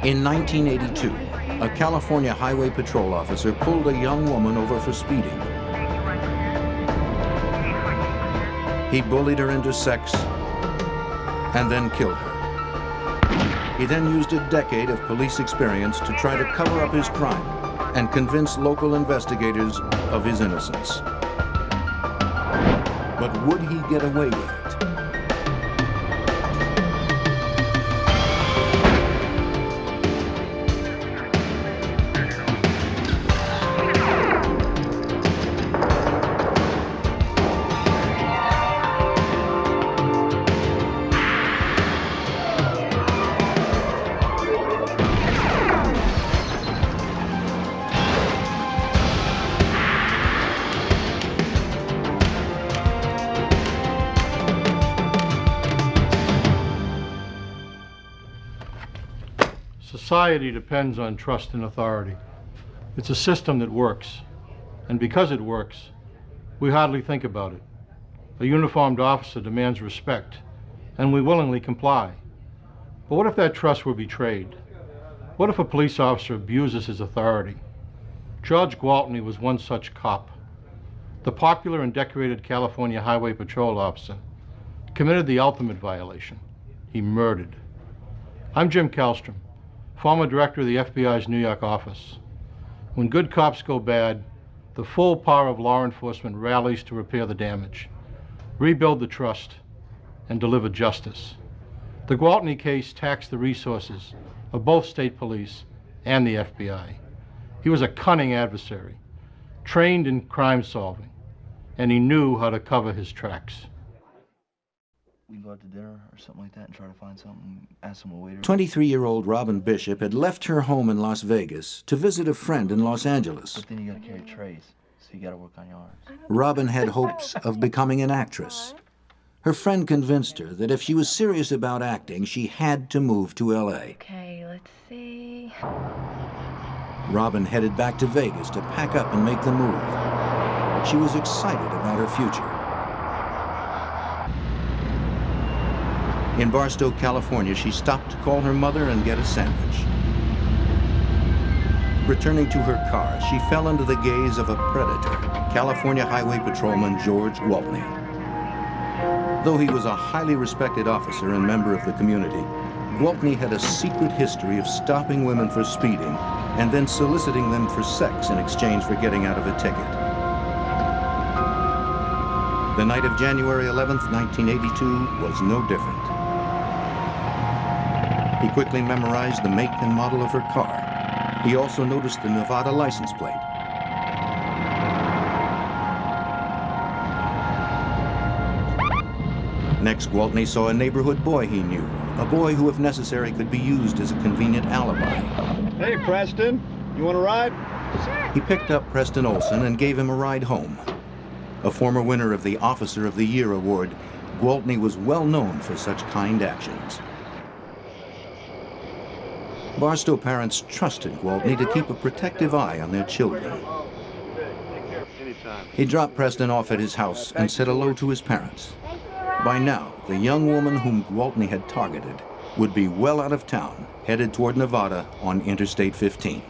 In 1982, a California Highway Patrol officer pulled a young woman over for speeding. He bullied her into sex and then killed her. He then used a decade of police experience to try to cover up his crime and convince local investigators of his innocence. But would he get away with it? Society depends on trust and authority. It's a system that works, and because it works, we hardly think about it. A uniformed officer demands respect, and we willingly comply. But what if that trust were betrayed? What if a police officer abuses his authority? George Gwaltney was one such cop. The popular and decorated California Highway Patrol officer committed the ultimate violation. He murdered. I'm Jim Kallstrom, former director of the FBI's New York office. When good cops go bad, the full power of law enforcement rallies to repair the damage, rebuild the trust, and deliver justice. The Gwaltney case taxed the resources of both state police and the FBI. He was a cunning adversary, trained in crime solving, and he knew how to cover his tracks. We go out to dinner or something like that and try to find something, ask some waiter. 23-year-old Robin Bishop had left her home in Las Vegas to visit a friend in Los Angeles. But then you gotta carry trays, so you gotta work on yours. Robin had hopes of becoming an actress. Her friend convinced her that if she was serious about acting, she had to move to LA. Okay, let's see. Robin headed back to Vegas to pack up and make the move. She was excited about her future. In Barstow, California, she stopped to call her mother and get a sandwich. Returning to her car, she fell under the gaze of a predator, California Highway Patrolman George Gwaltney. Though he was a highly respected officer and member of the community, Gwaltney had a secret history of stopping women for speeding and then soliciting them for sex in exchange for getting out of a ticket. The night of January 11th, 1982 was no different. He quickly memorized the make and model of her car. He also noticed the Nevada license plate. Next, Gwaltney saw a neighborhood boy he knew, a boy who, if necessary, could be used as a convenient alibi. Hey, Preston, you want a ride? Sure. He picked up Preston Olson and gave him a ride home. A former winner of the Officer of the Year award, Gwaltney was well known for such kind actions. Barstow parents trusted Gwaltney to keep a protective eye on their children. He dropped Preston off at his house and said hello to his parents. By now, the young woman whom Gwaltney had targeted would be well out of town, headed toward Nevada on Interstate 15.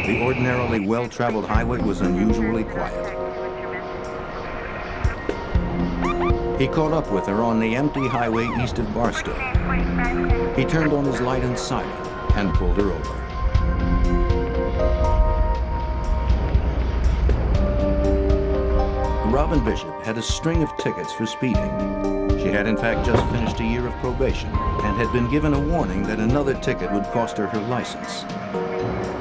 The ordinarily well-traveled highway was unusually quiet. He caught up with her on the empty highway east of Barstow. He turned on his light and siren and pulled her over. Robin Bishop had a string of tickets for speeding. She had in fact just finished a year of probation and had been given a warning that another ticket would cost her her license.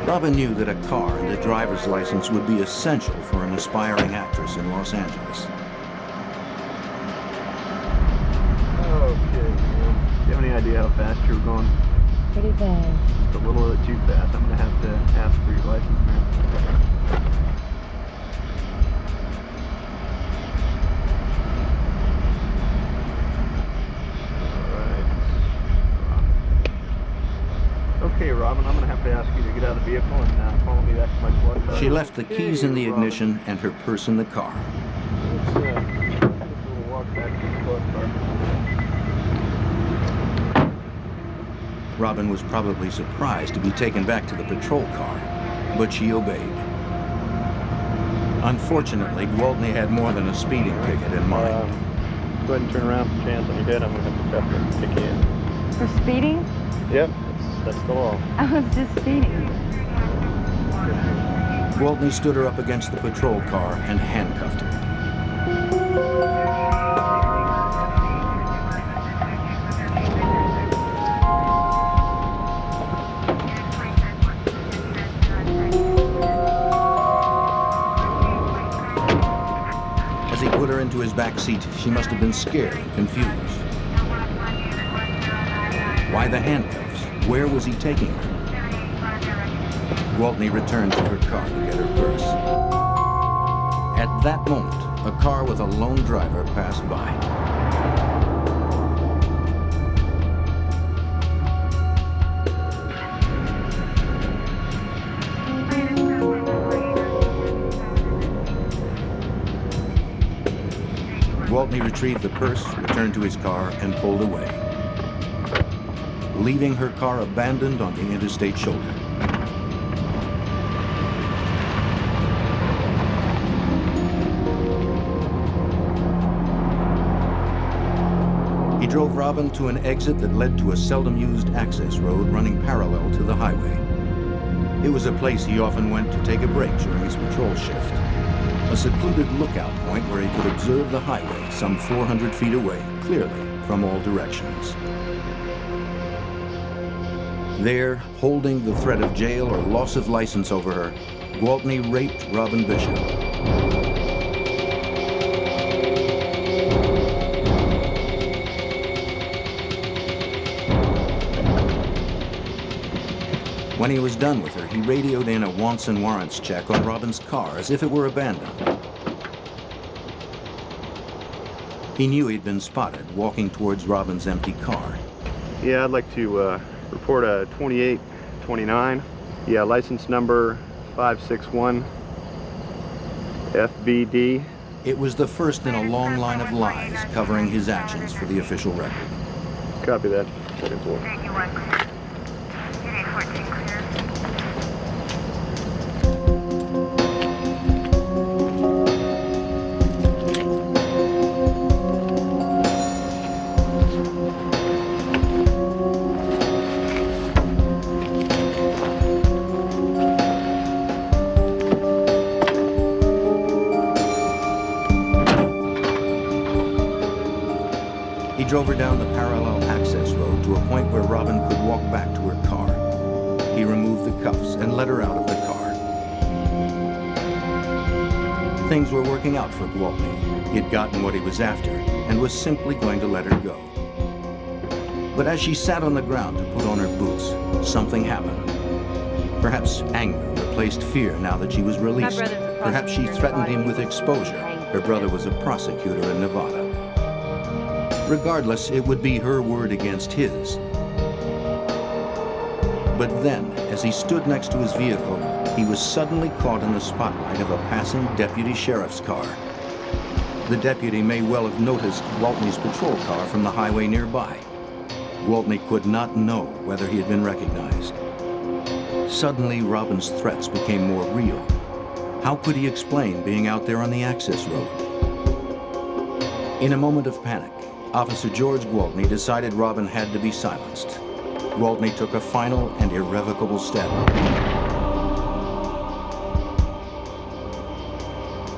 Robin knew that a car and a driver's license would be essential for an aspiring actress in Los Angeles. Okay, man. Do you have any idea how fast you were going? Pretty bad. Just a little bit too fast. I'm gonna have to ask for your license, man. Okay, Robin, I'm going to have to ask you to get out of the vehicle and follow me back to my squad car. She left the keys in the ignition and her purse in the car. Let's take a little walk back to the squad car. Robin was probably surprised to be taken back to the patrol car, but she obeyed. Unfortunately, Gwaltney had more than a speeding ticket in mind. Go ahead and turn around for chance on your head. I'm going to have to cuff you and take you in. For speeding? Yep, that's the law. I was just speeding. Gwaltney stood her up against the patrol car and handcuffed her. As he put her into his back seat, she must have been scared and confused. Why the handcuffs? Where was he taking her? Gwaltney returned to her car to get her purse. At that moment, a car with a lone driver passed by. Gwaltney retrieved the purse, returned to his car, and pulled away, leaving her car abandoned on the interstate shoulder. He drove Robin to an exit that led to a seldom-used access road running parallel to the highway. It was a place he often went to take a break during his patrol shift. A secluded lookout point where he could observe the highway some 400 feet away, clearly from all directions. There, holding the threat of jail or loss of license over her, Gwaltney raped Robin Bishop. When he was done with her, he radioed in a wants and warrants check on Robin's car as if it were abandoned. He knew he'd been spotted walking towards Robin's empty car. Yeah, I'd like to report a 2829. Yeah, license number 561 FBD. It was the first in a long line of lies covering his actions for the official record. Copy that. Second floor. He drove her down the parallel access road to a point where Robin could walk back to her car. He removed the cuffs and let her out of the car. Things were working out for Gwaltney. He'd gotten what he was after and was simply going to let her go. But as she sat on the ground to put on her boots, something happened. Perhaps anger replaced fear now that she was released. Perhaps she threatened him with exposure. Her brother was a prosecutor in Nevada. Regardless, it would be her word against his. But then, as he stood next to his vehicle, he was suddenly caught in the spotlight of a passing deputy sheriff's car. The deputy may well have noticed Gwaltney's patrol car from the highway nearby. Gwaltney could not know whether he had been recognized. Suddenly, Robin's threats became more real. How could he explain being out there on the access road? In a moment of panic, Officer George Gwaltney decided Robin had to be silenced. Gwaltney took a final and irrevocable step.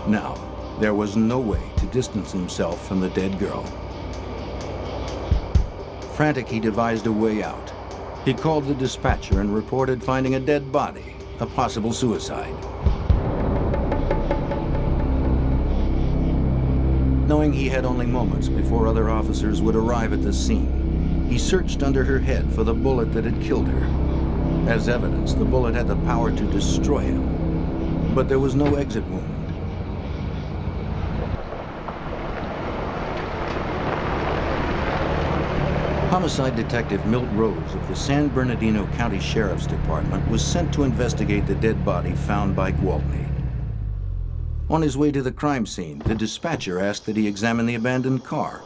Now, there was no way to distance himself from the dead girl. Frantic, he devised a way out. He called the dispatcher and reported finding a dead body, a possible suicide. Knowing he had only moments before other officers would arrive at the scene, he searched under her head for the bullet that had killed her. As evidence, the bullet had the power to destroy him, but there was no exit wound. Homicide Detective Milt Rose of the San Bernardino County Sheriff's Department was sent to investigate the dead body found by Gwaltney. On his way to the crime scene, the dispatcher asked that he examine the abandoned car.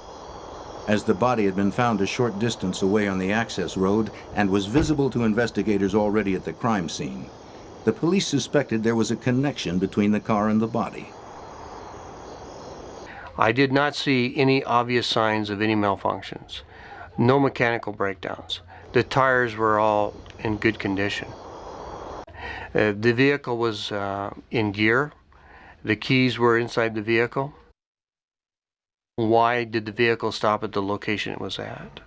as the body had been found a short distance away on the access road and was visible to investigators already at the crime scene. The police suspected there was a connection between the car and the body. I did not see any obvious signs of any malfunctions. No mechanical breakdowns. The tires were all in good condition. The vehicle was in gear. The keys were inside the vehicle. Why did the vehicle stop at the location it was at?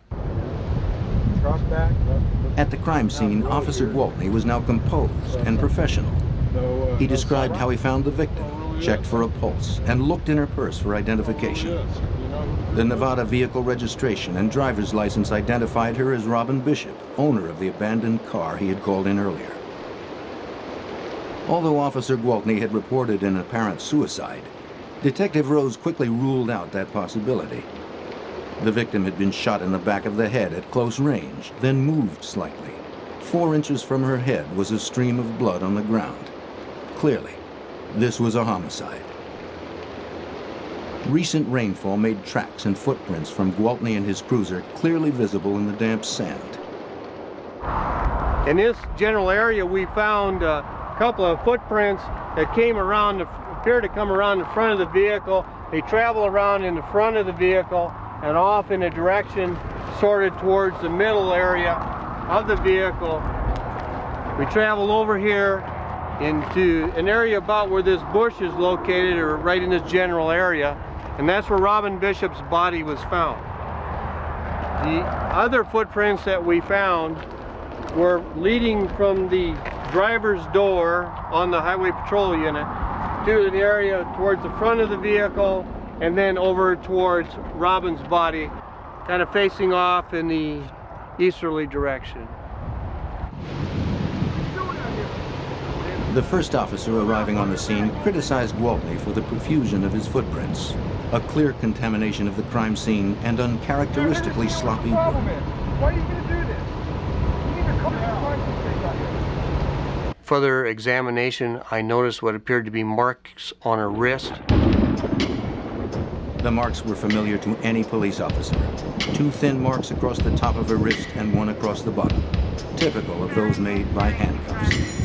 At the crime scene, Officer Gwaltney was now composed and professional. He described how he found the victim, checked for a pulse, and looked in her purse for identification. The Nevada vehicle registration and driver's license identified her as Robin Bishop, owner of the abandoned car he had called in earlier. Although Officer Gwaltney had reported an apparent suicide, Detective Rose quickly ruled out that possibility. The victim had been shot in the back of the head at close range, then moved slightly. 4 inches from her head was a stream of blood on the ground. Clearly, this was a homicide. Recent rainfall made tracks and footprints from Gwaltney and his cruiser clearly visible in the damp sand. In this general area, we found a couple of footprints that appear to come around the front of the vehicle. They travel around in the front of the vehicle and off in a direction sorted towards the middle area of the vehicle. We travel over here into an area about where this bush is located, or right in this general area, and that's where Robin Bishop's body was found. The other footprints that we found were leading from the driver's door on the Highway Patrol unit to an area towards the front of the vehicle and then over towards Robin's body, kind of facing off in the easterly direction. The first officer arriving on the scene criticized Gwaltney for the profusion of his footprints, a clear contamination of the crime scene and uncharacteristically sloppy work. Why are you going to do this? You need to come to the crime scene out here. Further examination, I noticed what appeared to be marks on her wrist. The marks were familiar to any police officer. 2 thin marks across the top of her wrist and 1 across the bottom, typical of those made by handcuffs.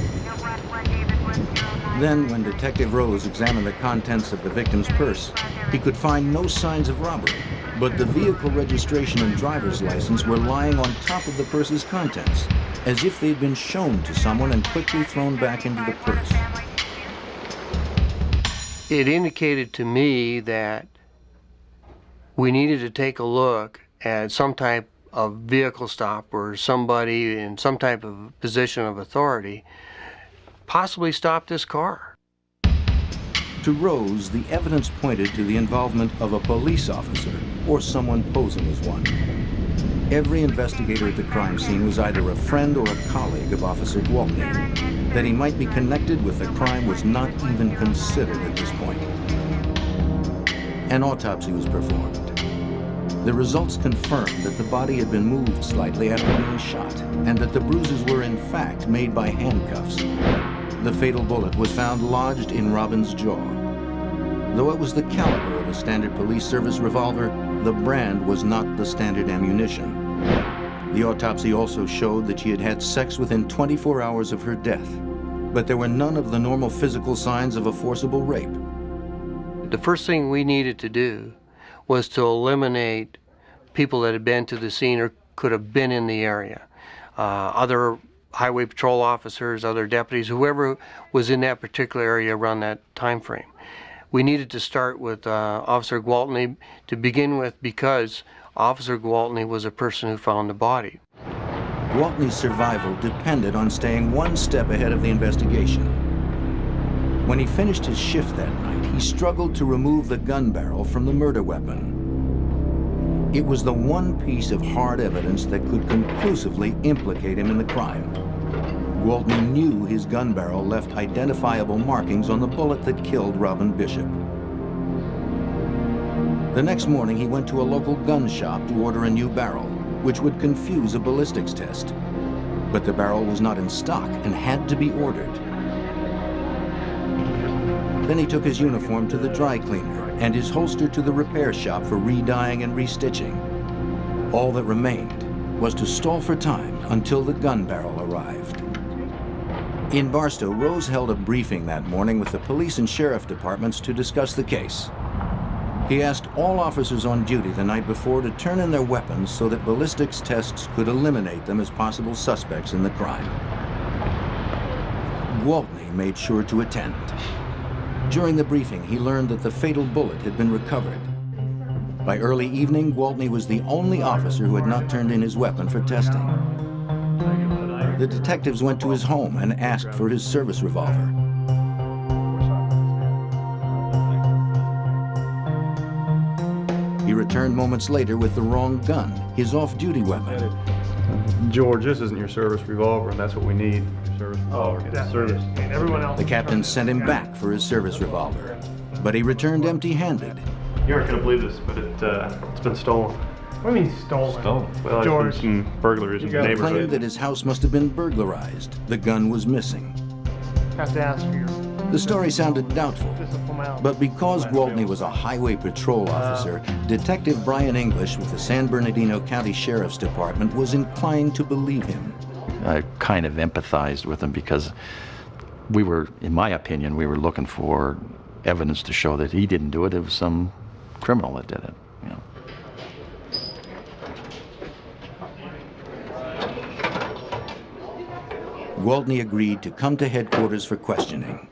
Then, when Detective Rose examined the contents of the victim's purse, he could find no signs of robbery, but the vehicle registration and driver's license were lying on top of the purse's contents, as if they'd been shown to someone and quickly thrown back into the purse. It indicated to me that we needed to take a look at some type of vehicle stop or somebody in some type of position of authority possibly stop this car. To Rose, the evidence pointed to the involvement of a police officer or someone posing as one. Every investigator at the crime scene was either a friend or a colleague of Officer Gwaltney. That he might be connected with the crime was not even considered at this point. An autopsy was performed. The results confirmed that the body had been moved slightly after being shot, and that the bruises were in fact made by handcuffs. The fatal bullet was found lodged in Robin's jaw. Though it was the caliber of a standard police service revolver, the brand was not the standard ammunition. The autopsy also showed that she had had sex within 24 hours of her death, but there were none of the normal physical signs of a forcible rape. The first thing we needed to do was to eliminate people that had been to the scene or could have been in the area. Other highway patrol officers, other deputies, whoever was in that particular area around that time frame. We needed to start with Officer Gwaltney to begin with, because Officer Gwaltney was a person who found the body. Gwaltney's survival depended on staying 1 step ahead of the investigation. When he finished his shift that night, he struggled to remove the gun barrel from the murder weapon. It was the one piece of hard evidence that could conclusively implicate him in the crime. Gwaltney knew his gun barrel left identifiable markings on the bullet that killed Robin Bishop. The next morning, he went to a local gun shop to order a new barrel, which would confuse a ballistics test. But the barrel was not in stock and had to be ordered. Then he took his uniform to the dry cleaner and his holster to the repair shop for re-dyeing and restitching. All that remained was to stall for time until the gun barrel arrived. In Barstow, Rose held a briefing that morning with the police and sheriff departments to discuss the case. He asked all officers on duty the night before to turn in their weapons so that ballistics tests could eliminate them as possible suspects in the crime. Gwaltney made sure to attend. During the briefing, he learned that the fatal bullet had been recovered. By early evening, Gwaltney was the only officer who had not turned in his weapon for testing. The detectives went to his home and asked for his service revolver. He returned moments later with the wrong gun, his off-duty weapon. George, this isn't your service revolver, and that's what we need. Your service revolver. That service. And everyone else. The captain sent him back for his service revolver, but he returned empty-handed. You aren't going to believe this, but it's been stolen. What do you mean stolen? Well, George. there's been some burglaries in the He claimed neighborhood. that his house must have been burglarized. The gun was missing. Have to ask for your. The story sounded doubtful, This is a formality. but because Gwaltney was a highway patrol officer, Detective Brian English with the San Bernardino County Sheriff's Department was inclined to believe him. I kind of empathized with him because we were, in my opinion, we were looking for evidence to show that he didn't do it. It was some criminal that did it, you know. Gwaltney agreed to come to headquarters for questioning.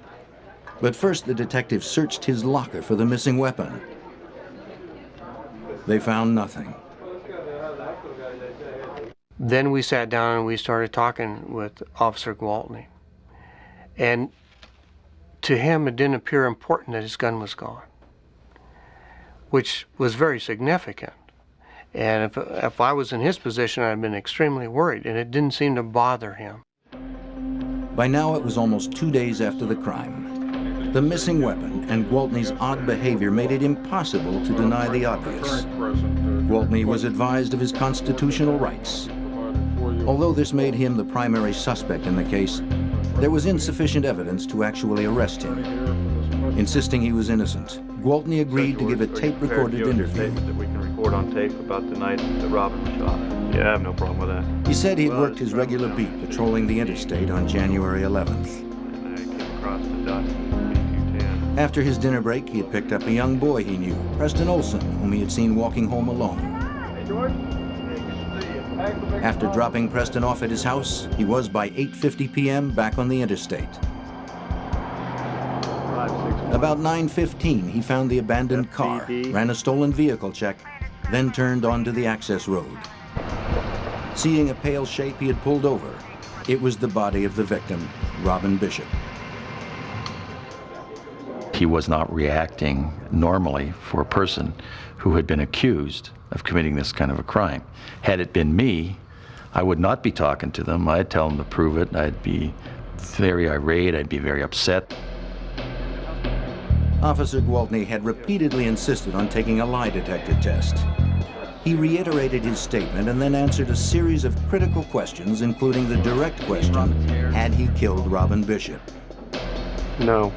But first, the detectives searched his locker for the missing weapon. They found nothing. Then we sat down and we started talking with Officer Gwaltney. And to him, it didn't appear important that his gun was gone, which was very significant. And if I was in his position, I'd have been extremely worried, and it didn't seem to bother him. By now, it was almost 2 days after the crime. The missing weapon and Gwaltney's odd behavior made it impossible to deny the obvious. Gwaltney was advised of his constitutional rights. Although this made him the primary suspect in the case, there was insufficient evidence to actually arrest him. Insisting he was innocent, Gwaltney agreed to give a tape-recorded interview. Statement that we can record on tape about the night that Robin was shot. Yeah, I have no problem with that. He said he'd worked his regular beat patrolling the interstate on January 11th. And I came across the dust, B210. After his dinner break, he had picked up a young boy he knew, Preston Olson, whom he had seen walking home alone. Hey, George. Hey, good to see you. After dropping Preston off at his house, he was by 8:50 p.m. back on the interstate. About 9:15, he found the abandoned car, ran a stolen vehicle check, then turned onto the access road. Seeing a pale shape, he had pulled over. It was the body of the victim, Robin Bishop. He was not reacting normally for a person who had been accused of committing this kind of a crime. Had it been me, I would not be talking to them. I'd tell them to prove it. I'd be very irate. I'd be very upset. Officer Gwaltney had repeatedly insisted on taking a lie detector test. He reiterated his statement and then answered a series of critical questions, including the direct question, had he killed Robin Bishop? No.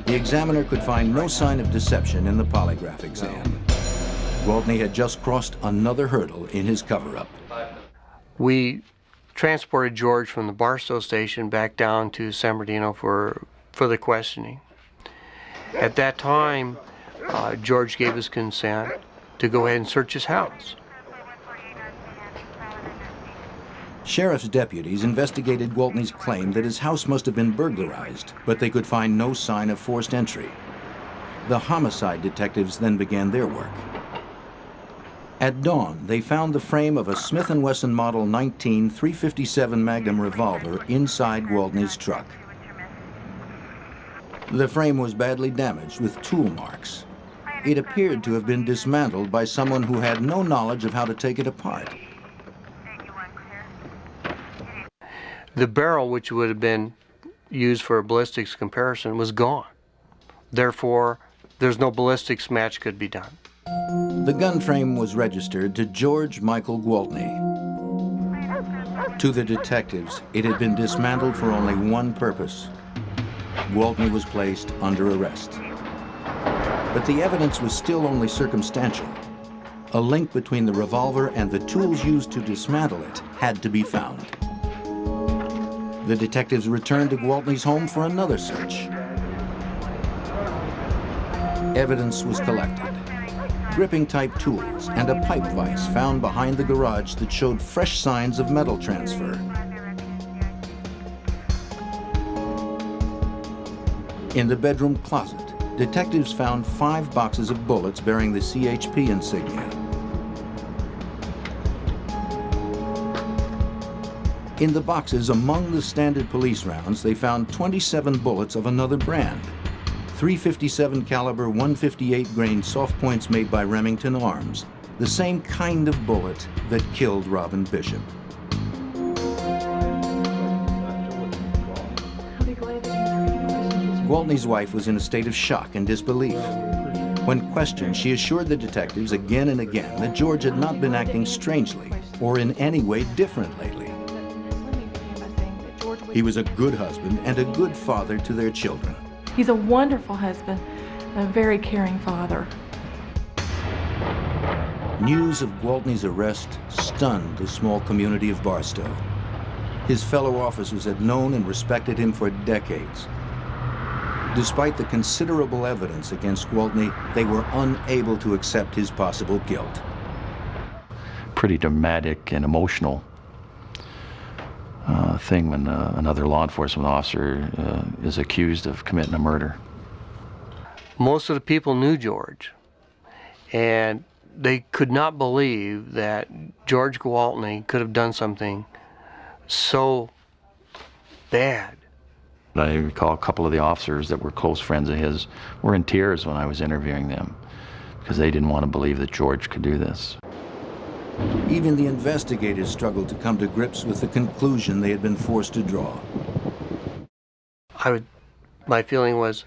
The examiner could find no sign of deception in the polygraph exam. Gwaltney had just crossed another hurdle in his cover-up. We transported George from the Barstow station back down to San Bernardino for the questioning. At that time, George gave his consent to go ahead and search his house. Sheriff's deputies investigated Gwaltney's claim that his house must have been burglarized, but they could find no sign of forced entry. The homicide detectives then began their work. At dawn, they found the frame of a Smith & Wesson Model 19 .357 Magnum revolver inside Gwaltney's truck. The frame was badly damaged with tool marks. It appeared to have been dismantled by someone who had no knowledge of how to take it apart. The barrel, which would have been used for a ballistics comparison, was gone. Therefore, there's no ballistics match could be done. The gun frame was registered to George Michael Gwaltney. To the detectives, it had been dismantled for only one purpose. Gwaltney was placed under arrest. But the evidence was still only circumstantial. a link between the revolver and the tools used to dismantle it had to be found. The detectives returned to Gwaltney's home for another search. Evidence was collected. Gripping-type tools and a pipe vise found behind the garage that showed fresh signs of metal transfer. In the bedroom closet, detectives found 5 boxes of bullets bearing the CHP insignia. In the boxes among the standard police rounds, they found 27 bullets of another brand. 357 caliber 158 grain soft points made by Remington Arms, the same kind of bullet that killed Robin Bishop. Gwaltney's wife was in a state of shock and disbelief. When questioned, she assured the detectives again and again that George had not been acting strangely or in any way different lately. He was a good husband and a good father to their children. He's a wonderful husband, a very caring father. News of Gwaltney's arrest stunned the small community of Barstow. His fellow officers had known and respected him for decades. Despite the considerable evidence against Gwaltney, they were unable to accept his possible guilt. Pretty dramatic and emotional thing when another law enforcement officer is accused of committing a murder. Most of the people knew George, and they could not believe that George Gwaltney could have done something so bad. I recall a couple of the officers that were close friends of his were in tears when I was interviewing them because they didn't want to believe that George could do this. Even the investigators struggled to come to grips with the conclusion they had been forced to draw. My feeling was,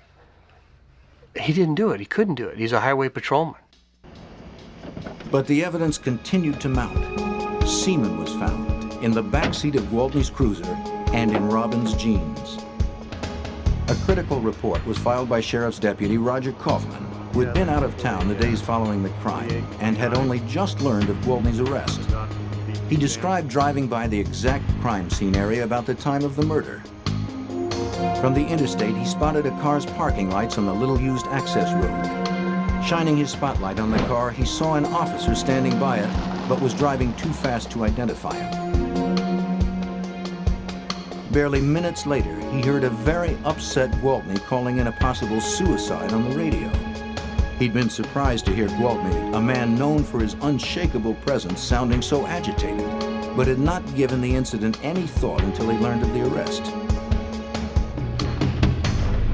he didn't do it. He couldn't do it. He's a highway patrolman. But the evidence continued to mount. Semen was found in the backseat of Gwaltney's cruiser and in Robin's jeans. A critical report was filed by Sheriff's Deputy Roger Kaufman, who had been out of town the days following the crime and had only just learned of Gwaltney's arrest. He described driving by the exact crime scene area about the time of the murder. From the interstate, he spotted a car's parking lights on the little-used access road. Shining his spotlight on the car, he saw an officer standing by it, but was driving too fast to identify him. Barely minutes later, he heard a very upset Gwaltney calling in a possible suicide on the radio. He'd been surprised to hear Gwaltney, a man known for his unshakable presence, sounding so agitated, but had not given the incident any thought until he learned of the arrest.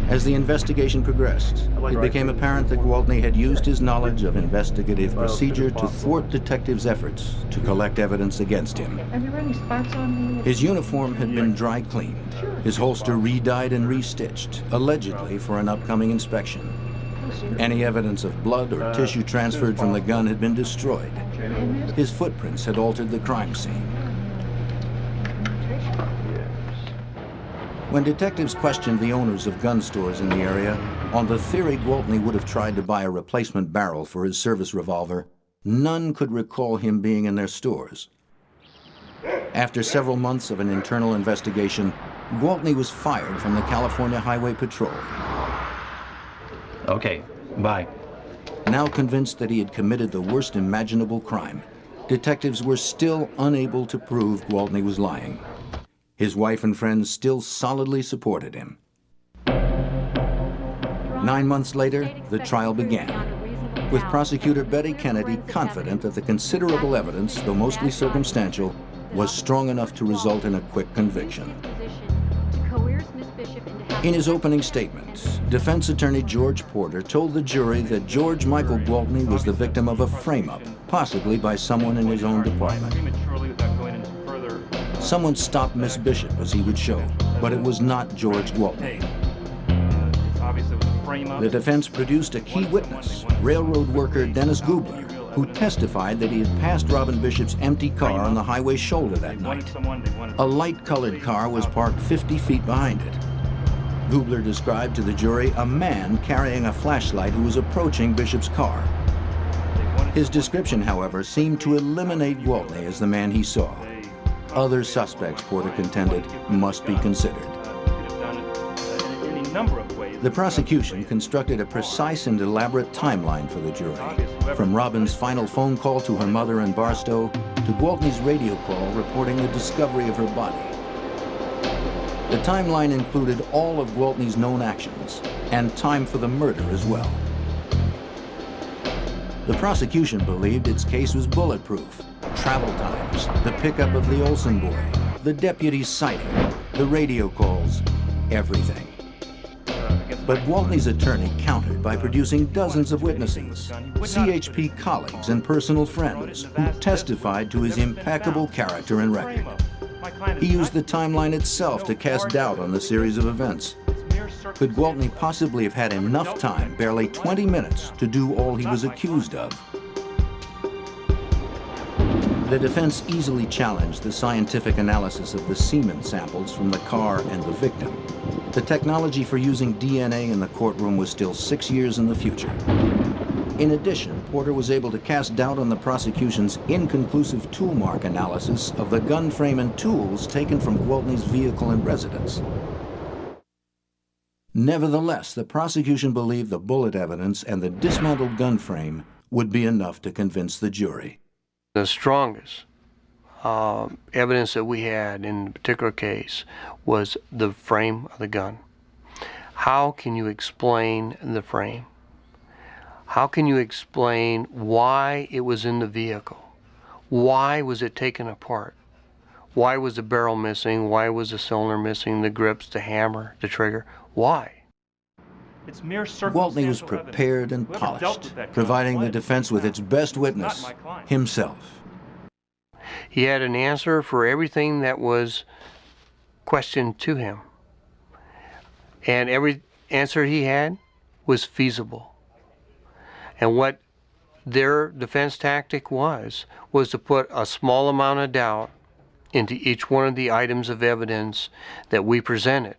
As the investigation progressed, it became apparent that Gwaltney had used his knowledge of investigative procedure to thwart detectives' efforts to collect evidence against him. Have you any spots on me? His uniform had been dry cleaned, his holster re-dyed and restitched, allegedly for an upcoming inspection. Any evidence of blood or tissue transferred from the gun had been destroyed. His footprints had altered the crime scene. When detectives questioned the owners of gun stores in the area on the theory Gwaltney would have tried to buy a replacement barrel for his service revolver, none could recall him being in their stores. After several months of an internal investigation, Gwaltney was fired from the California Highway Patrol. Okay, bye. Now convinced that he had committed the worst imaginable crime, detectives were still unable to prove Gwaltney was lying. His wife and friends still solidly supported him. 9 months later, the trial began, with prosecutor Betty Kennedy confident that the considerable evidence, though mostly circumstantial, was strong enough to result in a quick conviction. In his opening statement, defense attorney George Porter told the jury that George Michael Gwaltney was the victim of a frame-up, possibly by someone in his own department. Someone stopped Miss Bishop, as he would show, but it was not George Gwaltney. The defense produced a key witness, railroad worker Dennis Gubler, who testified that he had passed Robin Bishop's empty car on the highway shoulder that night. A light-colored car was parked 50 feet behind it. Gubler described to the jury a man carrying a flashlight who was approaching Bishop's car. His description, however, seemed to eliminate Gwaltney as the man he saw. Other suspects, Porter contended, must be considered. The prosecution constructed a precise and elaborate timeline for the jury, from Robin's final phone call to her mother in Barstow to Gwaltney's radio call reporting the discovery of her body. The timeline included all of Gwaltney's known actions and time for the murder as well. The prosecution believed its case was bulletproof. Travel times, the pickup of the Olsen boy, the deputy's sighting, the radio calls, everything. But Gwaltney's attorney countered by producing dozens of witnesses, CHP colleagues and personal friends who testified to his impeccable character and record. He used the timeline itself to cast doubt on the series of events. Could Gwaltney possibly have had enough time, barely 20 minutes, to do all he was accused of? The defense easily challenged the scientific analysis of the semen samples from the car and the victim. The technology for using DNA in the courtroom was still 6 years in the future. In addition, Porter was able to cast doubt on the prosecution's inconclusive tool mark analysis of the gun frame and tools taken from Gwaltney's vehicle and residence. Nevertheless, the prosecution believed the bullet evidence and the dismantled gun frame would be enough to convince the jury. The strongest evidence that we had in the particular case was the frame of the gun. How can you explain the frame? How can you explain why it was in the vehicle? Why was it taken apart? Why was the barrel missing? Why was the cylinder missing? The grips, the hammer, the trigger? Why? Gwaltney was prepared and polished, providing the defense with its best witness, himself. He had an answer for everything that was questioned to him. And every answer he had was feasible. And what their defense tactic was to put a small amount of doubt into each one of the items of evidence that we presented.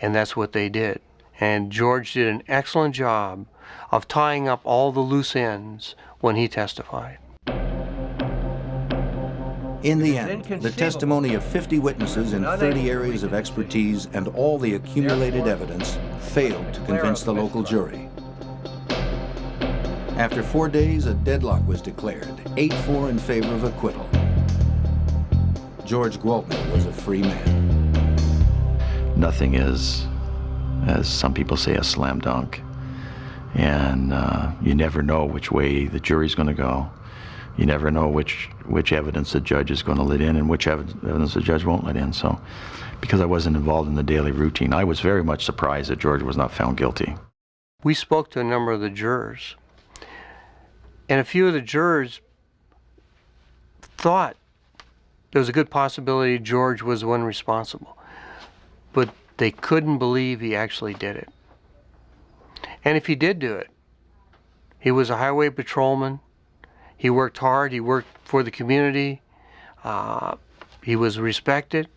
And that's what they did. And George did an excellent job of tying up all the loose ends when he testified. In the end, the testimony of 50 witnesses in 30 areas of expertise and all the accumulated evidence failed to convince the local jury. After 4 days, a deadlock was declared, 8-4 in favor of acquittal. George Gwaltney was a free man. Nothing is, as some people say, a slam dunk. And you never know which way the jury's going to go. You never know which evidence the judge is going to let in and which evidence the judge won't let in. So, because I wasn't involved in the daily routine, I was very much surprised that George was not found guilty. We spoke to a number of the jurors, and a few of the jurors thought there was a good possibility George was the one responsible, but they couldn't believe he actually did it. And if he did do it, he was a highway patrolman. He worked hard. He worked for the community. He was respected.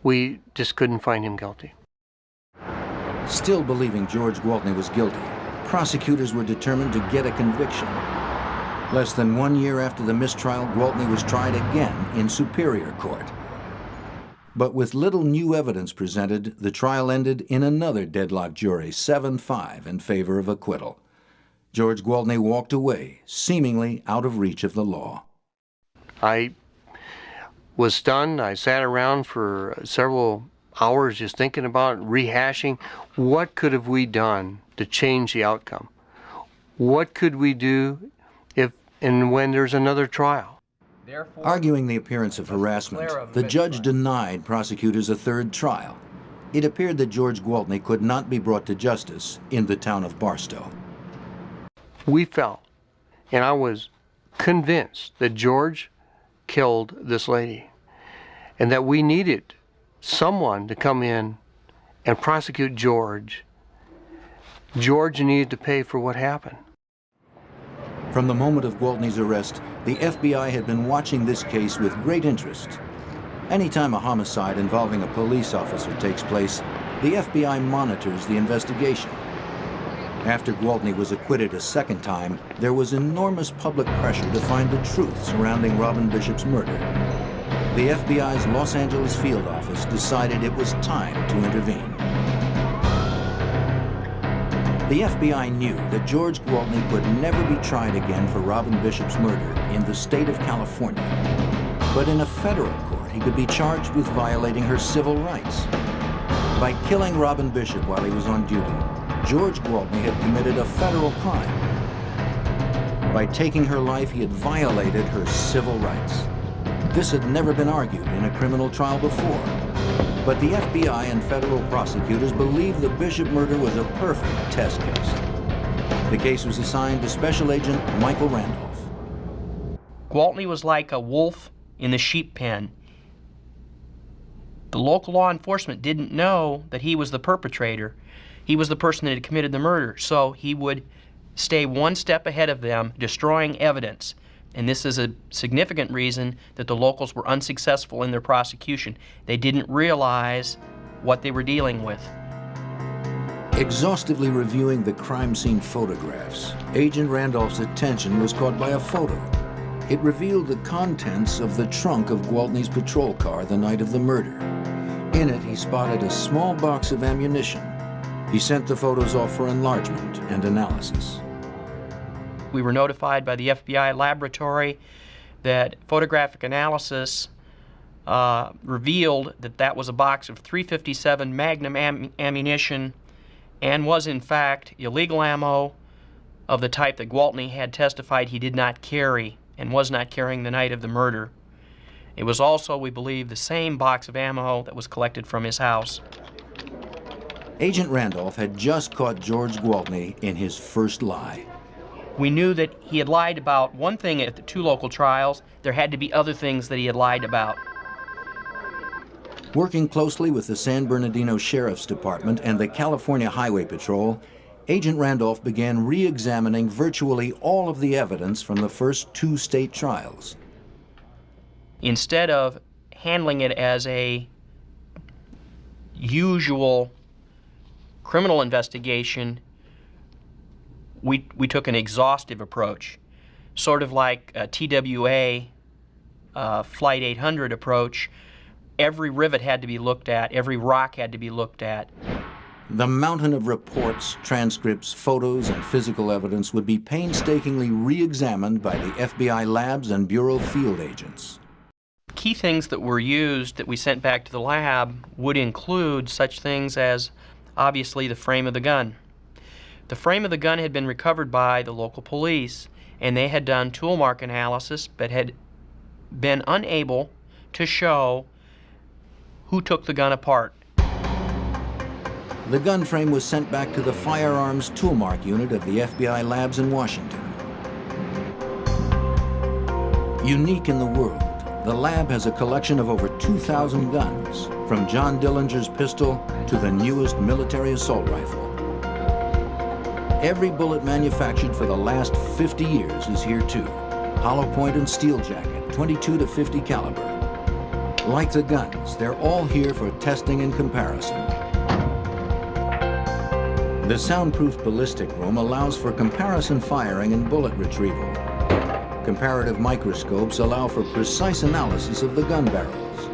We just couldn't find him guilty. Still believing George Gwaltney was guilty, prosecutors were determined to get a conviction. Less than 1 year after the mistrial, Gwaltney was tried again in Superior Court. But with little new evidence presented, the trial ended in another deadlocked jury, 7-5 in favor of acquittal. George Gwaltney walked away, seemingly out of reach of the law. I was stunned. I sat around for several hours just thinking about rehashing what could have we done to change the outcome. What could we do if and when there's another trial? Arguing the appearance of harassment, the judge denied prosecutors a third trial. It appeared that George Gwaltney could not be brought to justice in the town of Barstow. We felt, and I was convinced, that George killed this lady and that we needed someone to come in and prosecute George. George needed to pay for what happened. From the moment of Gwaltney's arrest, the FBI had been watching this case with great interest. Anytime a homicide involving a police officer takes place, the FBI monitors the investigation. After Gwaltney was acquitted a second time, there was enormous public pressure to find the truth surrounding Robin Bishop's murder. The FBI's Los Angeles field office decided it was time to intervene. The FBI knew that George Gwaltney could never be tried again for Robin Bishop's murder in the state of California. But in a federal court, he could be charged with violating her civil rights. By killing Robin Bishop while he was on duty, George Gwaltney had committed a federal crime. By taking her life, he had violated her civil rights. This had never been argued in a criminal trial before. But the FBI and federal prosecutors believed the Bishop murder was a perfect test case. The case was assigned to Special Agent Michael Randolph. Gwaltney was like a wolf in the sheep pen. The local law enforcement didn't know that he was the perpetrator. He was the person that had committed the murder, so he would stay one step ahead of them, destroying evidence. And this is a significant reason that the locals were unsuccessful in their prosecution. They didn't realize what they were dealing with. Exhaustively reviewing the crime scene photographs, Agent Randolph's attention was caught by a photo. It revealed the contents of the trunk of Gwaltney's patrol car the night of the murder. In it, he spotted a small box of ammunition. He sent the photos off for enlargement and analysis. We were notified by the FBI laboratory that photographic analysis revealed that that was a box of .357 Magnum ammunition and was in fact illegal ammo of the type that Gwaltney had testified he did not carry and was not carrying the night of the murder. It was also, we believe, the same box of ammo that was collected from his house. Agent Randolph had just caught George Gwaltney in his first lie. We knew that he had lied about one thing at the two local trials. There had to be other things that he had lied about. Working closely with the San Bernardino Sheriff's Department and the California Highway Patrol, Agent Randolph began re-examining virtually all of the evidence from the first two state trials. Instead of handling it as a usual criminal investigation, we took an exhaustive approach, sort of like a TWA Flight 800 approach. Every rivet had to be looked at, every rock had to be looked at. The mountain of reports, transcripts, photos, and physical evidence would be painstakingly re-examined by the FBI labs and Bureau field agents. Key things that were used that we sent back to the lab would include such things as, obviously, the frame of the gun. The frame of the gun had been recovered by the local police, and they had done tool mark analysis but had been unable to show who took the gun apart. The gun frame was sent back to the Firearms Tool Mark Unit of the FBI labs in Washington. Unique in the world, the lab has a collection of over 2,000 guns, from John Dillinger's pistol to the newest military assault rifle. Every bullet manufactured for the last 50 years is here too. Hollow point and steel jacket, 22 to 50 caliber. Like the guns, they're all here for testing and comparison. The soundproof ballistic room allows for comparison firing and bullet retrieval. Comparative microscopes allow for precise analysis of the gun barrels.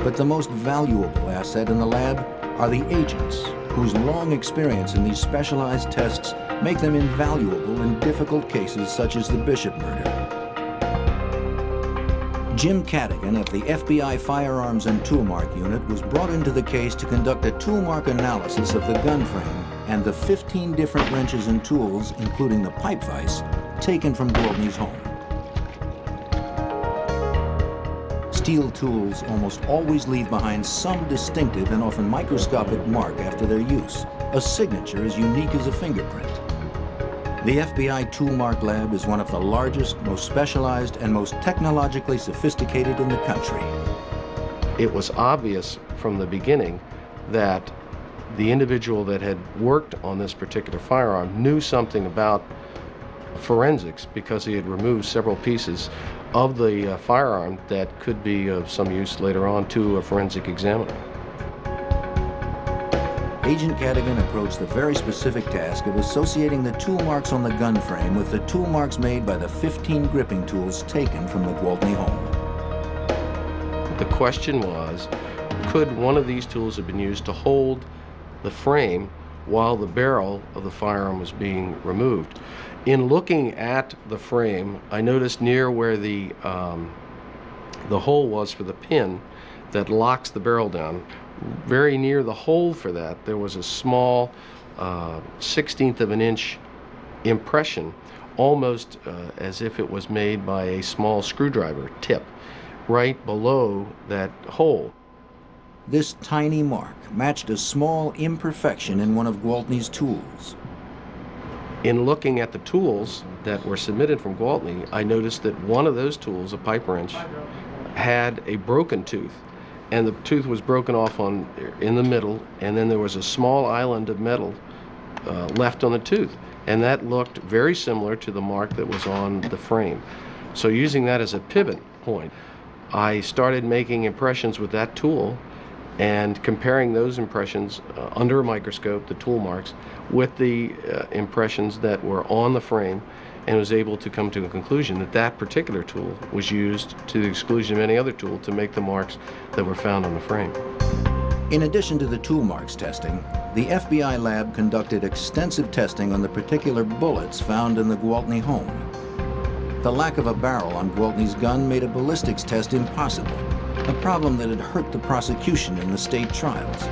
But the most valuable asset in the lab are the agents, whose long experience in these specialized tests make them invaluable in difficult cases such as the Bishop murder. Jim Cadigan of the FBI Firearms and Tool Mark Unit was brought into the case to conduct a tool mark analysis of the gun frame and the 15 different wrenches and tools, including the pipe vise, taken from Gwaltney's home. Steel tools almost always leave behind some distinctive and often microscopic mark after their use, a signature as unique as a fingerprint. The FBI Tool Mark Lab is one of the largest, most specialized, and most technologically sophisticated in the country. It was obvious from the beginning that the individual that had worked on this particular firearm knew something about forensics because he had removed several pieces of the firearm that could be of some use later on to a forensic examiner. Agent Cadigan approached the very specific task of associating the tool marks on the gun frame with the tool marks made by the 15 gripping tools taken from the Gwaltney home. The question was, could one of these tools have been used to hold the frame while the barrel of the firearm was being removed? In looking at the frame, I noticed near where the hole was for the pin that locks the barrel down, very near the hole for that, there was a small 1/16 of an inch impression, almost as if it was made by a small screwdriver tip, right below that hole. This tiny mark matched a small imperfection in one of Gwaltney's tools. In looking at the tools that were submitted from Gwaltney, I noticed that one of those tools, a pipe wrench, had a broken tooth, and the tooth was broken off in the middle, and then there was a small island of metal left on the tooth, and that looked very similar to the mark that was on the frame. So using that as a pivot point, I started making impressions with that tool and comparing those impressions under a microscope, the tool marks, with the impressions that were on the frame, and was able to come to a conclusion that that particular tool was used to the exclusion of any other tool to make the marks that were found on the frame. In addition to the tool marks testing, the FBI lab conducted extensive testing on the particular bullets found in the Gwaltney home. The lack of a barrel on Gwaltney's gun made a ballistics test impossible, a problem that had hurt the prosecution in the state trials.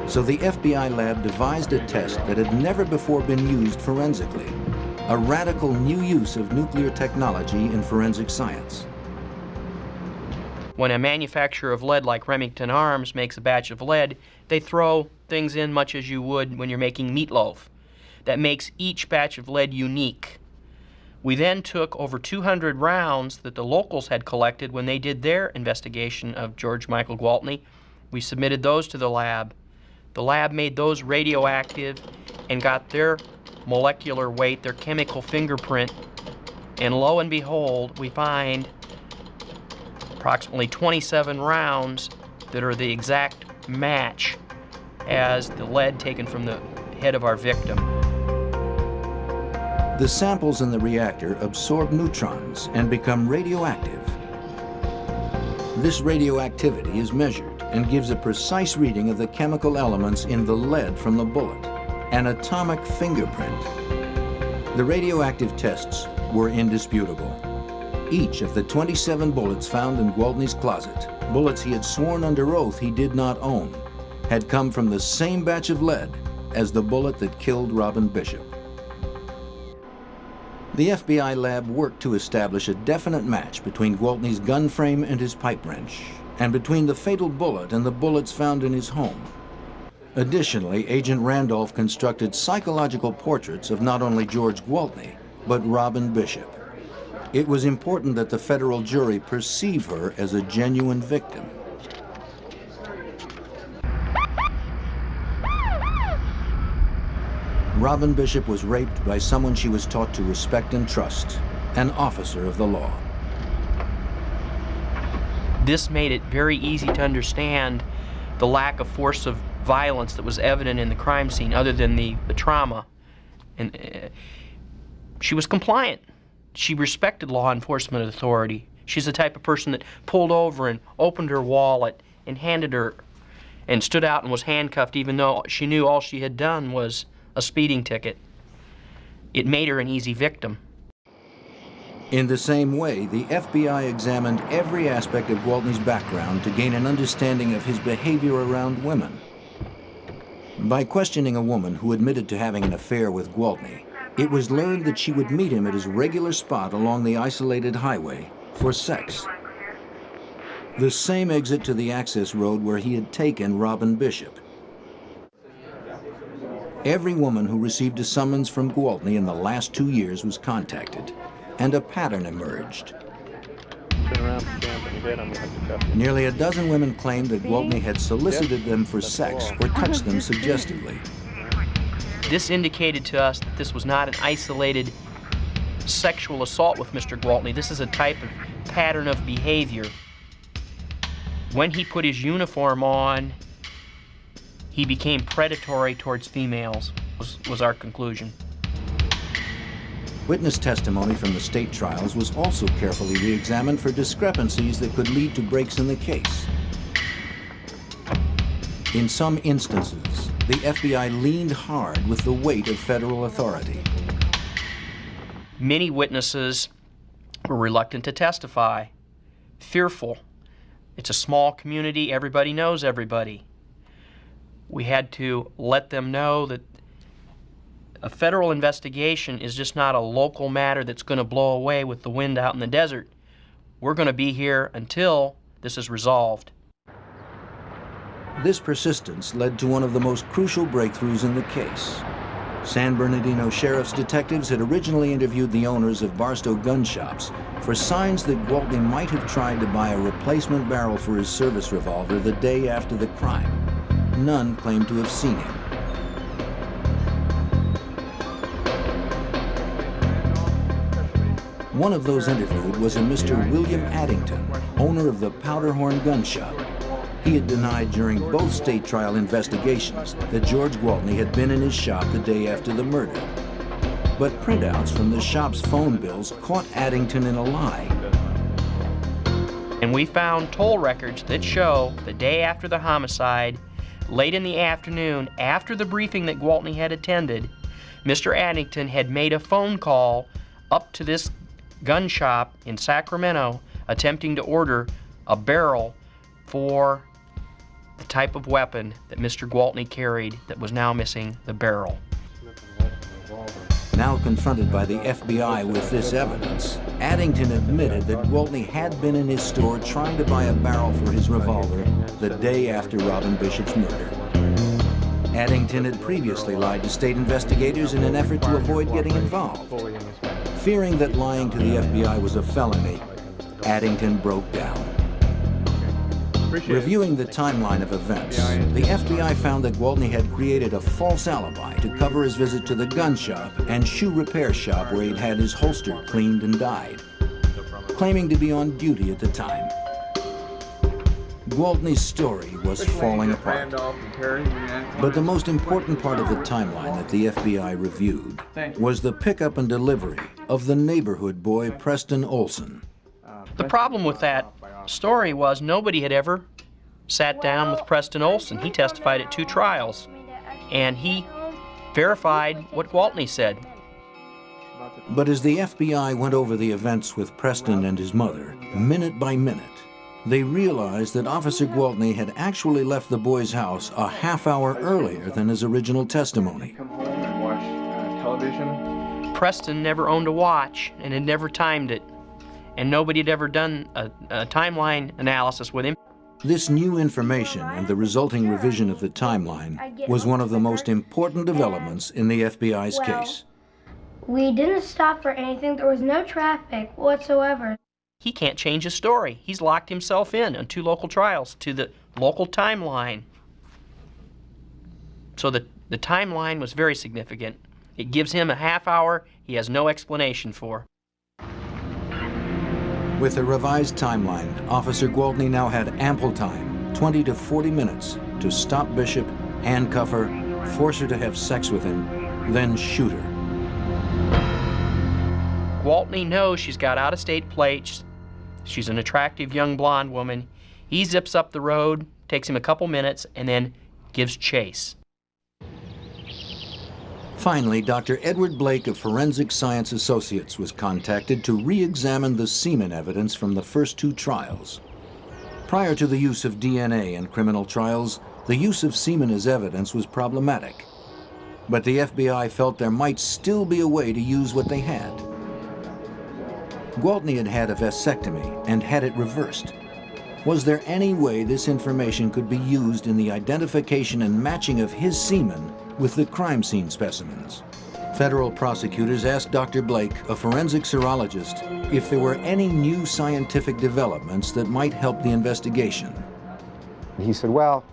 So the FBI lab devised a test that had never before been used forensically, a radical new use of nuclear technology in forensic science. When a manufacturer of lead like Remington Arms makes a batch of lead, they throw things in much as you would when you're making meatloaf. That makes each batch of lead unique. We then took over 200 rounds that the locals had collected when they did their investigation of George Michael Gwaltney. We submitted those to the lab. The lab made those radioactive and got their molecular weight, their chemical fingerprint, and lo and behold, we find approximately 27 rounds that are the exact match as the lead taken from the head of our victim. The samples in the reactor absorb neutrons and become radioactive. This radioactivity is measured and gives a precise reading of the chemical elements in the lead from the bullet, an atomic fingerprint. The radioactive tests were indisputable. Each of the 27 bullets found in Gwaltney's closet, bullets he had sworn under oath he did not own, had come from the same batch of lead as the bullet that killed Robin Bishop. The FBI lab worked to establish a definite match between Gwaltney's gun frame and his pipe wrench, and between the fatal bullet and the bullets found in his home. Additionally, Agent Randolph constructed psychological portraits of not only George Gwaltney, but Robin Bishop. It was important that the federal jury perceive her as a genuine victim. Robin Bishop was raped by someone she was taught to respect and trust, an officer of the law. This made it very easy to understand the lack of force of violence that was evident in the crime scene other than the trauma. And she was compliant. She respected law enforcement authority. She's the type of person that pulled over and opened her wallet and handed her and stood out and was handcuffed even though she knew all she had done was a speeding ticket. It made her an easy victim. In the same way, the FBI examined every aspect of Gwaltney's background to gain an understanding of his behavior around women. By questioning a woman who admitted to having an affair with Gwaltney, it was learned that she would meet him at his regular spot along the isolated highway for sex. The same exit to the access road where he had taken Robin Bishop. Every woman who received a summons from Gwaltney in the last 2 years was contacted, and a pattern emerged. Nearly a dozen women claimed that Gwaltney had solicited them for sex or touched them suggestively. This indicated to us that this was not an isolated sexual assault with Mr. Gwaltney. This is a type of pattern of behavior. When he put his uniform on, he became predatory towards females, was our conclusion. Witness testimony from the state trials was also carefully re-examined for discrepancies that could lead to breaks in the case. In some instances, the FBI leaned hard with the weight of federal authority. Many witnesses were reluctant to testify, fearful. It's a small community, everybody knows everybody. We had to let them know that a federal investigation is just not a local matter that's going to blow away with the wind out in the desert. We're going to be here until this is resolved. This persistence led to one of the most crucial breakthroughs in the case. San Bernardino Sheriff's detectives had originally interviewed the owners of Barstow gun shops for signs that Gwaltney might have tried to buy a replacement barrel for his service revolver the day after the crime. None claimed to have seen him. One of those interviewed was a Mr. William Addington, owner of the Powderhorn Gun Shop. He had denied during both state trial investigations that George Gwaltney had been in his shop the day after the murder. But printouts from the shop's phone bills caught Addington in a lie. And we found toll records that show the day after the homicide, late in the afternoon, after the briefing that Gwaltney had attended, Mr. Addington had made a phone call up to this gun shop in Sacramento attempting to order a barrel for the type of weapon that Mr. Gwaltney carried that was now missing the barrel. Now confronted by the FBI with this evidence, Addington admitted that Gwaltney had been in his store trying to buy a barrel for his revolver the day after Robin Bishop's murder. Addington had previously lied to state investigators in an effort to avoid getting involved. Fearing that lying to the FBI was a felony, Addington broke down. Reviewing the timeline of events, the FBI found that Gwaltney had created a false alibi to cover his visit to the gun shop and shoe repair shop where he'd had his holster cleaned and dyed, claiming to be on duty at the time. Gwaltney's story was falling apart. But the most important part of the timeline that the FBI reviewed was the pickup and delivery of the neighborhood boy Preston Olson. The problem with that story was nobody had ever sat down with Preston Olson. He testified at 2 trials, and he verified what Gwaltney said. But as the FBI went over the events with Preston and his mother, minute by minute, they realized that Officer Gwaltney had actually left the boy's house a half-hour earlier than his original testimony. Come home and watch television. Preston never owned a watch and had never timed it, and nobody had ever done a timeline analysis with him. This new information and the resulting revision of the timeline was one of the most important developments in the FBI's case. We didn't stop for anything. There was no traffic whatsoever. He can't change his story. He's locked himself in on 2 local trials to the local timeline. So the timeline was very significant. It gives him a half hour he has no explanation for. With a revised timeline, Officer Gwaltney now had ample time, 20 to 40 minutes, to stop Bishop, handcuff her, force her to have sex with him, then shoot her. Gwaltney knows she's got out-of-state plates. She's an attractive young blonde woman. He zips up the road, takes him a couple minutes, and then gives chase. Finally, Dr. Edward Blake of Forensic Science Associates was contacted to re-examine the semen evidence from the first 2 trials. Prior to the use of DNA in criminal trials, the use of semen as evidence was problematic. But the FBI felt there might still be a way to use what they had. Gwaltney had had a vasectomy and had it reversed. Was there any way this information could be used in the identification and matching of his semen with the crime scene specimens? Federal prosecutors asked Dr. Blake, a forensic serologist, if there were any new scientific developments that might help the investigation. He said, well,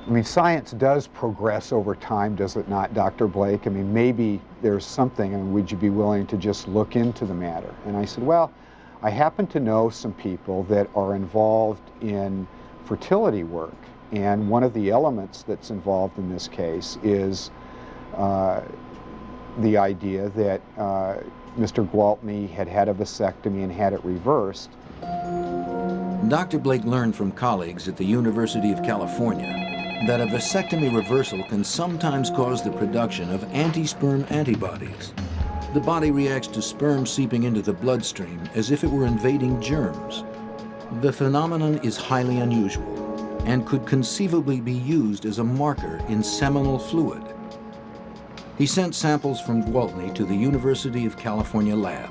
I mean, science does progress over time, does it not, Dr. Blake? I mean, maybe there's something, and would you be willing to just look into the matter? And I said, well, I happen to know some people that are involved in fertility work, And one of the elements that's involved in this case is the idea that Mr. Gwaltney had had a vasectomy and had it reversed. Dr. Blake learned from colleagues at the University of California that a vasectomy reversal can sometimes cause the production of anti-sperm antibodies. The body reacts to sperm seeping into the bloodstream as if it were invading germs. The phenomenon is highly unusual and could conceivably be used as a marker in seminal fluid. He sent samples from Gwaltney to the University of California lab.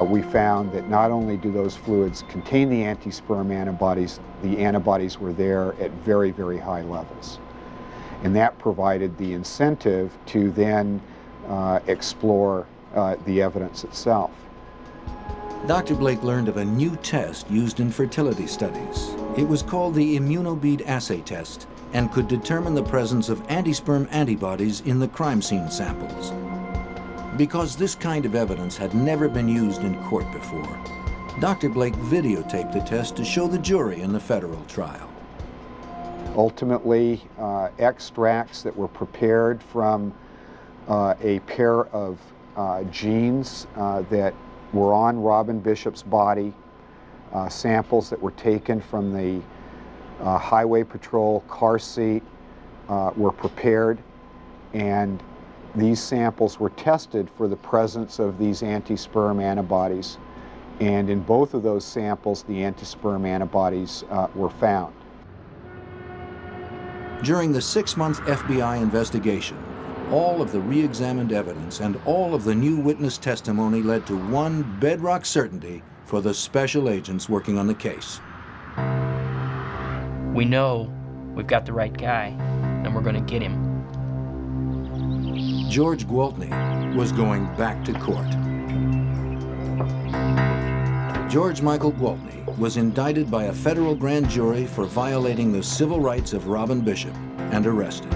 We found that not only do those fluids contain the anti-sperm antibodies, the antibodies were there at very, very high levels. And that provided the incentive to then explore the evidence itself. Dr. Blake learned of a new test used in fertility studies. It was called the immunobead assay test and could determine the presence of anti-sperm antibodies in the crime scene samples. Because this kind of evidence had never been used in court before, Dr. Blake videotaped the test to show the jury in the federal trial. Ultimately, extracts that were prepared from a pair of genes that were on Robin Bishop's body, samples that were taken from the Highway Patrol car seat were prepared, and these samples were tested for the presence of these anti-sperm antibodies. And in both of those samples, the anti-sperm antibodies were found. During the 6-month FBI investigation, all of the re-examined evidence and all of the new witness testimony led to one bedrock certainty for the special agents working on the case. We know we've got the right guy, and we're going to get him. George Gwaltney was going back to court. George Michael Gwaltney was indicted by a federal grand jury for violating the civil rights of Robin Bishop and arrested.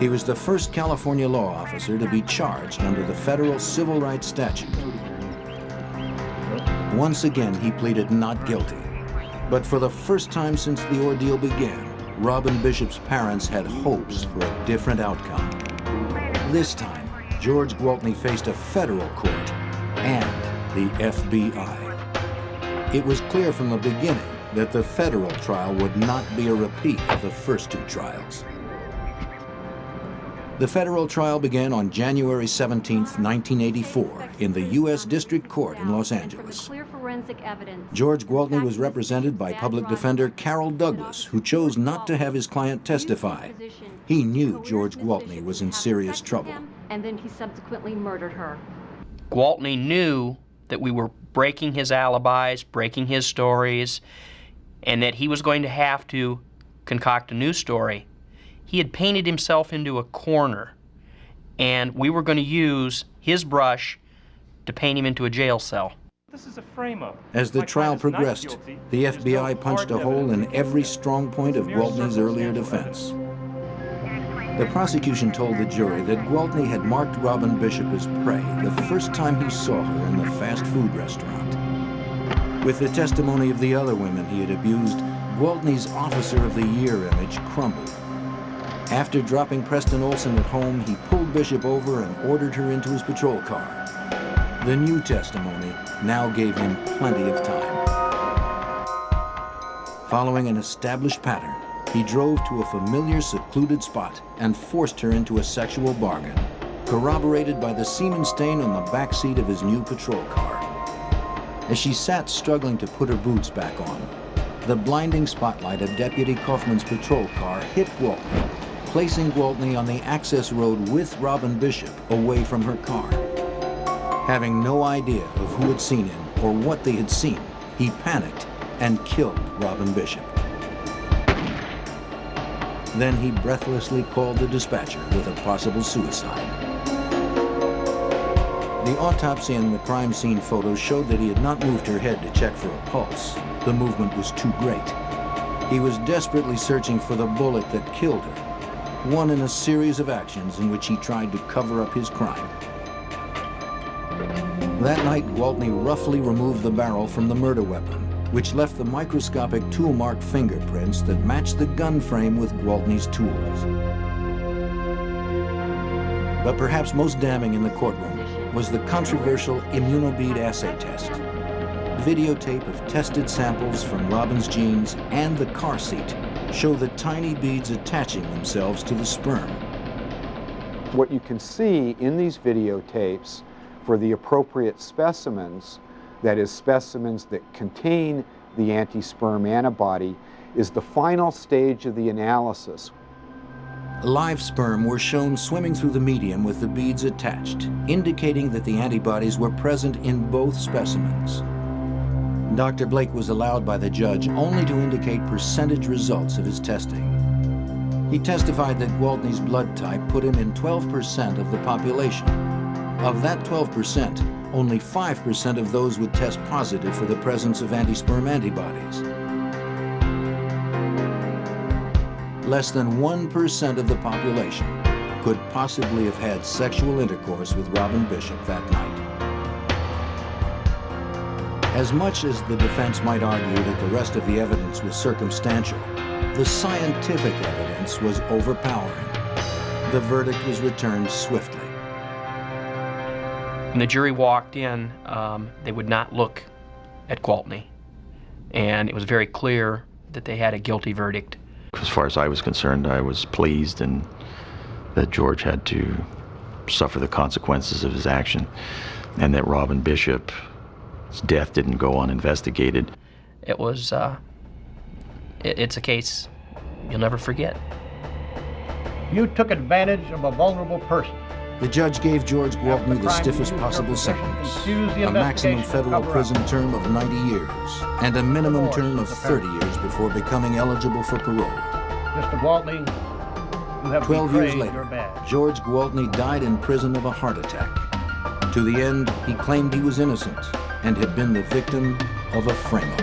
He was the first California law officer to be charged under the federal civil rights statute. Once again, he pleaded not guilty. But for the first time since the ordeal began, Robin Bishop's parents had hopes for a different outcome. This time, George Gwaltney faced a federal court and the FBI. It was clear from the beginning that the federal trial would not be a repeat of the first two trials. The federal trial began on January 17, 1984, in the U.S. District Court in Los Angeles. George Gwaltney was represented by public defender Carol Douglas, who chose not to have his client testify. He knew George Gwaltney was in serious trouble. And then he subsequently murdered her. Gwaltney knew that we were breaking his alibis, breaking his stories, and that he was going to have to concoct a new story. He had painted himself into a corner, and we were going to use his brush to paint him into a jail cell. This is a frame-up. As the trial progressed, the FBI punched a hole in every strong point of Gwaltney's earlier defense. The prosecution told the jury that Gwaltney had marked Robin Bishop as prey the first time he saw her in the fast food restaurant. With the testimony of the other women he had abused, Gwaltney's Officer of the Year image crumbled. After dropping Preston Olson at home, he pulled Bishop over and ordered her into his patrol car. The new testimony now gave him plenty of time. Following an established pattern, he drove to a familiar secluded spot and forced her into a sexual bargain, corroborated by the semen stain on the back seat of his new patrol car. As she sat struggling to put her boots back on, the blinding spotlight of Deputy Kaufman's patrol car hit Gwaltney, placing Gwaltney on the access road with Robin Bishop away from her car. Having no idea of who had seen him or what they had seen, he panicked and killed Robin Bishop. Then he breathlessly called the dispatcher with a possible suicide. The autopsy and the crime scene photos showed that he had not moved her head to check for a pulse. The movement was too great. He was desperately searching for the bullet that killed her, one in a series of actions in which he tried to cover up his crime. That night, Gwaltney roughly removed the barrel from the murder weapon which left the microscopic tool-marked fingerprints that matched the gun frame with Gwaltney's tools. But perhaps most damning in the courtroom was the controversial immunobead assay test. Videotape of tested samples from Robin's jeans and the car seat show the tiny beads attaching themselves to the sperm. What you can see in these videotapes for the appropriate specimens, that is, specimens that contain the anti-sperm antibody, is the final stage of the analysis. Live sperm were shown swimming through the medium with the beads attached, indicating that the antibodies were present in both specimens. Dr. Blake was allowed by the judge only to indicate percentage results of his testing. He testified that Gwaltney's blood type put him in 12% of the population. Of that 12%, only 5% of those would test positive for the presence of anti-sperm antibodies. Less than 1% of the population could possibly have had sexual intercourse with Robin Bishop that night. As much as the defense might argue that the rest of the evidence was circumstantial, the scientific evidence was overpowering. The verdict was returned swiftly. When the jury walked in, they would not look at Gwaltney, and it was very clear that they had a guilty verdict. As far as I was concerned, I was pleased and that George had to suffer the consequences of his action, and that Robin Bishop's death didn't go uninvestigated. It was, it's a case you'll never forget. You took advantage of a vulnerable person. The judge gave George Gwaltney the stiffest possible sentence, a maximum federal prison term of 90 years and a minimum term of 30 years before becoming eligible for parole. Mr. Gwaltney, you have 12 years betrayed later, your badge. George Gwaltney died in prison of a heart attack. To the end, he claimed he was innocent and had been the victim of a frame-up.